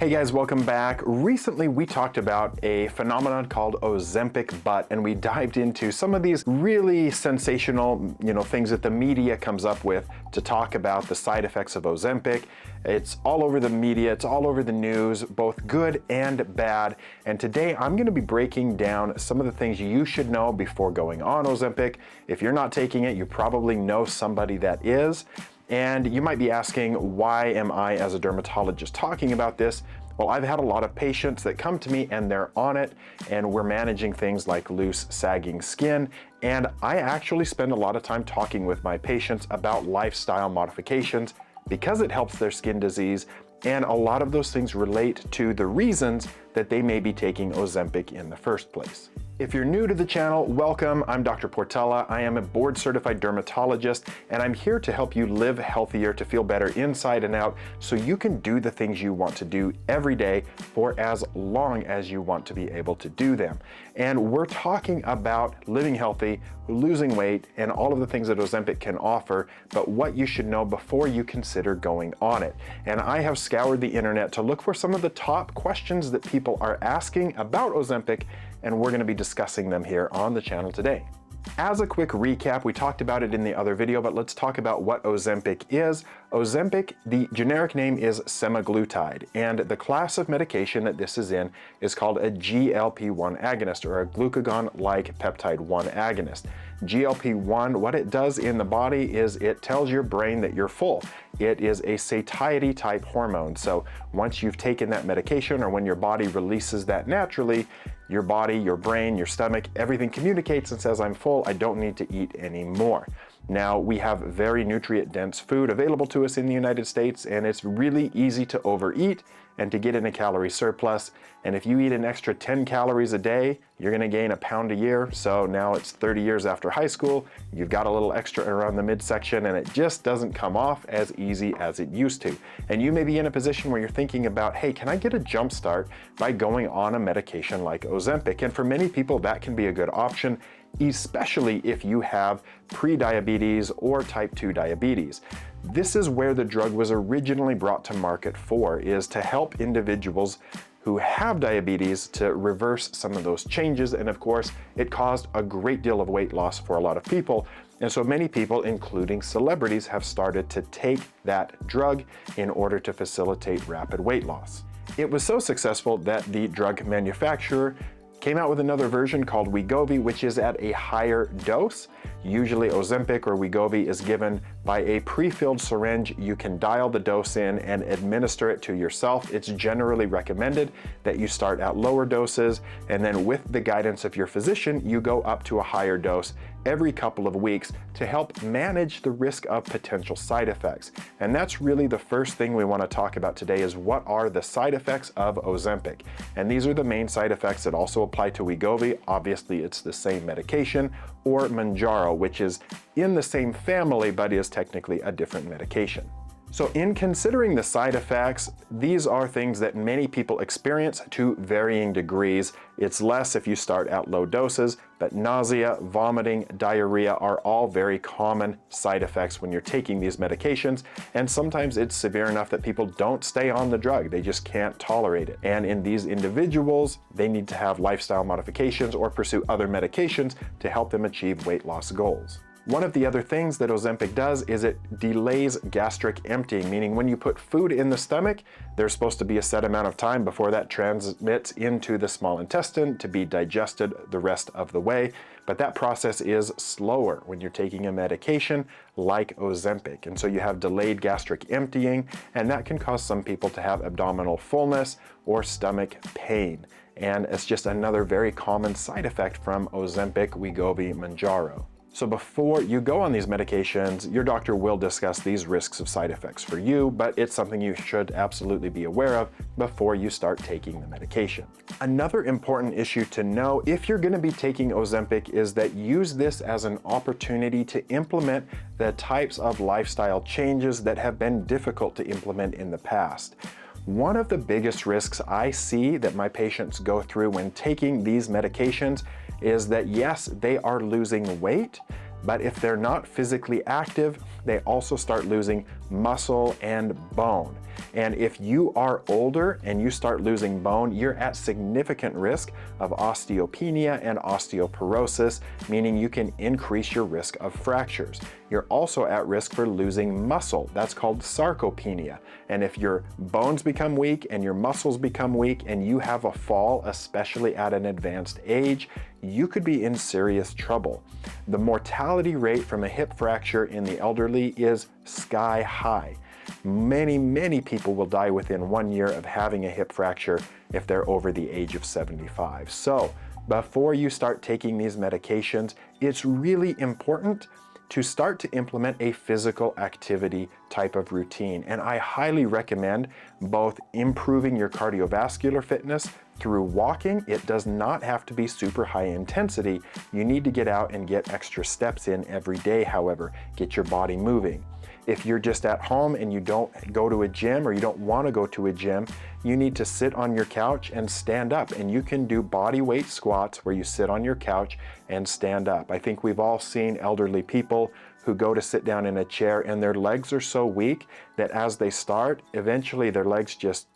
Hey guys, welcome back. Recently we talked about a phenomenon called Ozempic butt, and we dived into some of these really sensational, things that the media comes up with to talk about the side effects of Ozempic. It's all over the media, it's all over the news, both good and bad. And today I'm going to be breaking down some of the things you should know before going on Ozempic. If you're not taking it, you probably know somebody that is. And you might be asking, why am I as a dermatologist talking about this? Well, I've had a lot of patients that come to me and they're on it, and we're managing things like loose, sagging skin. And I actually spend a lot of time talking with my patients about lifestyle modifications because it helps their skin disease. And a lot of those things relate to the reasons that they may be taking Ozempic in the first place. If you're new to the channel, welcome. I'm Dr. Portela. I am a board-certified dermatologist, and I'm here to help you live healthier, to feel better inside and out, so you can do the things you want to do every day for as long as you want to be able to do them. And we're talking about living healthy, losing weight, and all of the things that Ozempic can offer, but what you should know before you consider going on it. And I have scoured the internet to look for some of the top questions that people are asking about Ozempic, and we're going to be discussing them here on the channel today. As a quick recap, we talked about it in the other video, but let's talk about what Ozempic is. Ozempic, the generic name is semaglutide, and the class of medication that this is in is called a GLP-1 agonist, or a glucagon-like peptide 1 agonist. GLP-1, what it does in the body is it tells your brain that you're full. It is a satiety type hormone. So once you've taken that medication, or when your body releases that naturally, your body, your brain, your stomach, everything communicates and says, I'm full, I don't need to eat anymore. Now, we have very nutrient-dense food available to us in the United States, and it's really easy to overeat and to get in a calorie surplus. And if you eat an extra 10 calories a day, you're gonna gain a pound a year. So now it's 30 years after high school, you've got a little extra around the midsection, and it just doesn't come off as easy as it used to. And you may be in a position where you're thinking about, hey, can I get a jump start by going on a medication like Ozempic? And for many people, that can be a good option, especially if you have pre-diabetes or type 2 diabetes. This is where the drug was originally brought to market for, is to help individuals who have diabetes to reverse some of those changes. And of course, it caused a great deal of weight loss for a lot of people. And so many people, including celebrities, have started to take that drug in order to facilitate rapid weight loss. It was so successful that the drug manufacturer came out with another version called Wegovy, which is at a higher dose. Usually Ozempic or Wegovy is given by a pre-filled syringe. You can dial the dose in and administer it to yourself. It's generally recommended that you start at lower doses, and then with the guidance of your physician, you go up to a higher dose every couple of weeks to help manage the risk of potential side effects. And that's really the first thing we want to talk about today, is what are the side effects of Ozempic. And these are the main side effects that also apply to Wegovy. Obviously, it's the same medication, or Munjaro, which is in the same family but is technically a different medication. So in considering the side effects, these are things that many people experience to varying degrees. It's less if you start at low doses, but nausea, vomiting, diarrhea are all very common side effects when you're taking these medications. And sometimes it's severe enough that people don't stay on the drug. They just can't tolerate it. And in these individuals, they need to have lifestyle modifications or pursue other medications to help them achieve weight loss goals. One of the other things that Ozempic does is it delays gastric emptying, meaning when you put food in the stomach, there's supposed to be a set amount of time before that transmits into the small intestine to be digested the rest of the way. But that process is slower when you're taking a medication like Ozempic. And so you have delayed gastric emptying, and that can cause some people to have abdominal fullness or stomach pain. And it's just another very common side effect from Ozempic, Wegovy, Munjaro. So before you go on these medications, your doctor will discuss these risks of side effects for you, but it's something you should absolutely be aware of before you start taking the medication. Another important issue to know if you're going to be taking Ozempic is that use this as an opportunity to implement the types of lifestyle changes that have been difficult to implement in the past. One of the biggest risks I see that my patients go through when taking these medications is that yes, they are losing weight, But if they're not physically active, they also start losing muscle and bone. And if you are older and you start losing bone, you're at significant risk of osteopenia and osteoporosis, meaning you can increase your risk of fractures. You're also at risk for losing muscle. That's called sarcopenia. And if your bones become weak and your muscles become weak and you have a fall, especially at an advanced age, you could be in serious trouble. The mortality rate from a hip fracture in the elderly is sky high. Many people will die within 1 year of having a hip fracture if they're over the age of 75. So before you start taking these medications, it's really important to start to implement a physical activity type of routine. And I highly recommend both improving your cardiovascular fitness through walking. It does not have to be super high intensity. You need to get out and get extra steps in every day, however, get your body moving. If you're just at home and you don't go to a gym or you don't want to go to a gym, you need to sit on your couch and stand up. And you can do body weight squats where you sit on your couch and stand up. I think we've all seen elderly people who go to sit down in a chair and their legs are so weak that as they start, eventually their legs just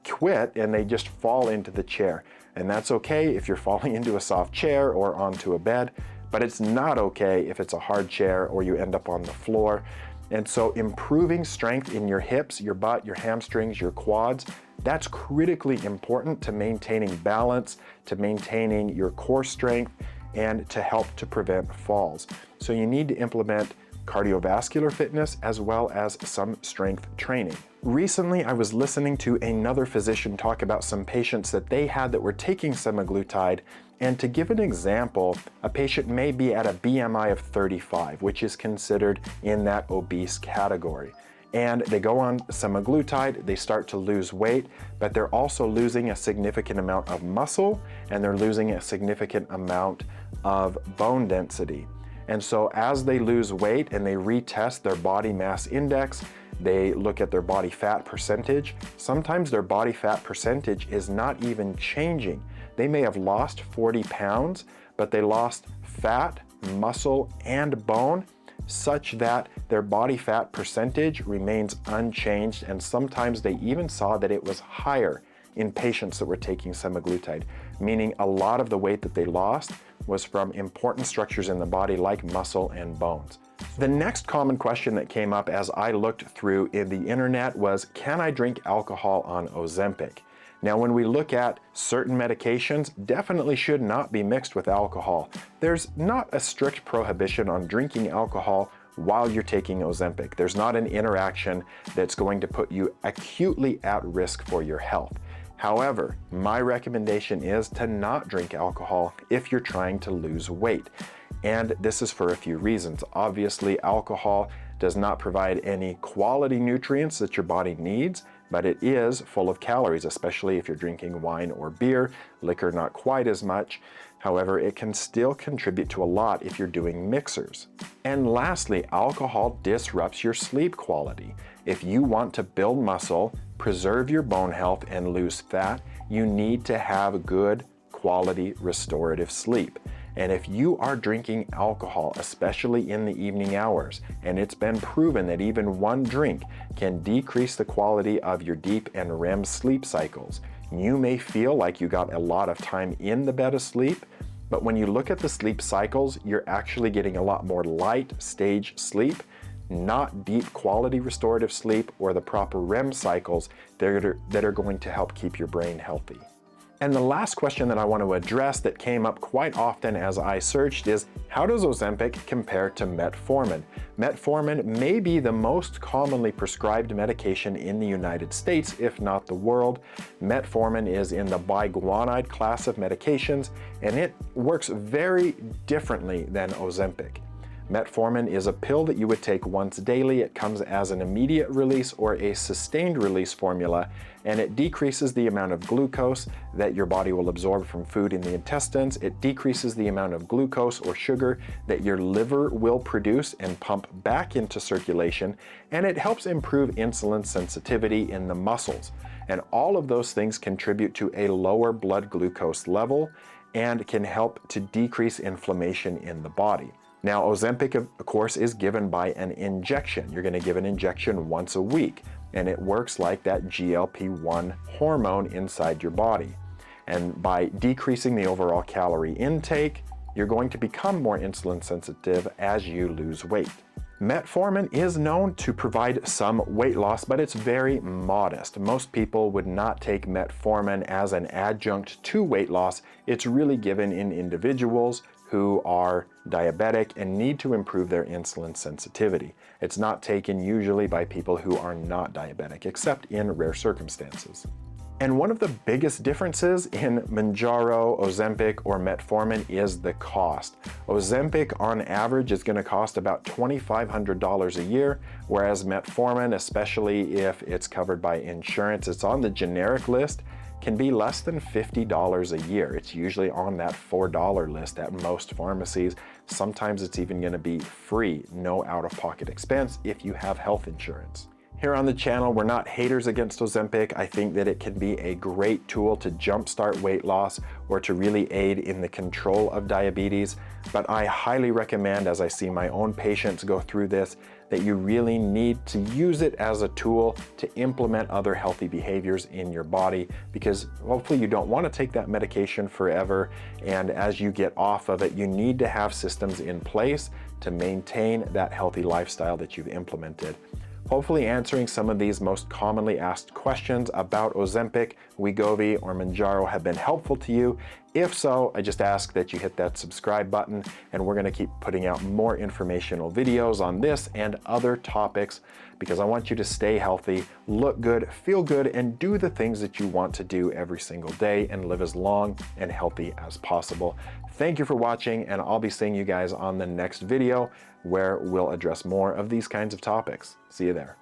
quit and they just fall into the chair. And that's okay if you're falling into a soft chair or onto a bed, but it's not okay if it's a hard chair or you end up on the floor. And so improving strength in your hips, your butt, your hamstrings, your quads, that's critically important to maintaining balance, to maintaining your core strength, and to help to prevent falls. So you need to implement cardiovascular fitness as well as some strength training. Recently, I was listening to another physician talk about some patients that they had that were taking semaglutide. And to give an example, a patient may be at a BMI of 35, which is considered in that obese category. And they go on semaglutide, they start to lose weight, but they're also losing a significant amount of muscle and they're losing a significant amount of bone density. And so as they lose weight and they retest their body mass index, they look at their body fat percentage. Sometimes their body fat percentage is not even changing. They may have lost 40 pounds, but they lost fat, muscle, and bone such that their body fat percentage remains unchanged. And sometimes they even saw that it was higher in patients that were taking semaglutide, meaning a lot of the weight that they lost was from important structures in the body like muscle and bones. The next common question that came up as I looked through in the internet was, can I drink alcohol on Ozempic? Now, when we look at certain medications, definitely should not be mixed with alcohol. There's not a strict prohibition on drinking alcohol while you're taking Ozempic. There's not an interaction that's going to put you acutely at risk for your health. However, my recommendation is to not drink alcohol if you're trying to lose weight. And this is for a few reasons. Obviously, alcohol does not provide any quality nutrients that your body needs, but it is full of calories, especially if you're drinking wine or beer. Liquor, not quite as much. However, it can still contribute to a lot if you're doing mixers. And lastly, alcohol disrupts your sleep quality. If you want to build muscle, preserve your bone health, and lose fat, you need to have good quality restorative sleep. And if you are drinking alcohol, especially in the evening hours, and it's been proven that even one drink can decrease the quality of your deep and REM sleep cycles, you may feel like you got a lot of time in the bed asleep, but when you look at the sleep cycles, you're actually getting a lot more light stage sleep, not deep quality restorative sleep or the proper REM cycles that are going to help keep your brain healthy. And the last question that I want to address that came up quite often as I searched is, how does Ozempic compare to metformin? Metformin may be the most commonly prescribed medication in the United States, if not the world. Metformin is in the biguanide class of medications, and it works very differently than Ozempic. Metformin is a pill that you would take once daily. It comes as an immediate release or a sustained release formula, and it decreases the amount of glucose that your body will absorb from food in the intestines. It decreases the amount of glucose or sugar that your liver will produce and pump back into circulation, and it helps improve insulin sensitivity in the muscles. And all of those things contribute to a lower blood glucose level and can help to decrease inflammation in the body. Now, Ozempic, of course, is given by an injection. You're going to give an injection once a week, and it works like that GLP-1 hormone inside your body. And by decreasing the overall calorie intake, you're going to become more insulin sensitive as you lose weight. Metformin is known to provide some weight loss, but it's very modest. Most people would not take metformin as an adjunct to weight loss. It's really given in individuals who are diabetic and need to improve their insulin sensitivity. It's not taken usually by people who are not diabetic, except in rare circumstances. And one of the biggest differences in Munjaro, Ozempic, or Metformin is the cost. Ozempic on average is going to cost about $2,500 a year, whereas Metformin, especially if it's covered by insurance, it's on the generic list, can be less than $50 a year. It's usually on that $4 list at most pharmacies. Sometimes it's even going to be free, no out-of-pocket expense if you have health insurance. Here on the channel, we're not haters against Ozempic. I think that it can be a great tool to jumpstart weight loss or to really aid in the control of diabetes. But I highly recommend, as I see my own patients go through this, that you really need to use it as a tool to implement other healthy behaviors in your body, because hopefully you don't want to take that medication forever. And as you get off of it, you need to have systems in place to maintain that healthy lifestyle that you've implemented. Hopefully answering some of these most commonly asked questions about Ozempic, Wegovy, or Munjaro have been helpful to you. If so, I just ask that you hit that subscribe button, and we're going to keep putting out more informational videos on this and other topics, because I want you to stay healthy, look good, feel good, and do the things that you want to do every single day and live as long and healthy as possible. Thank you for watching, and I'll be seeing you guys on the next video where we'll address more of these kinds of topics. See you there.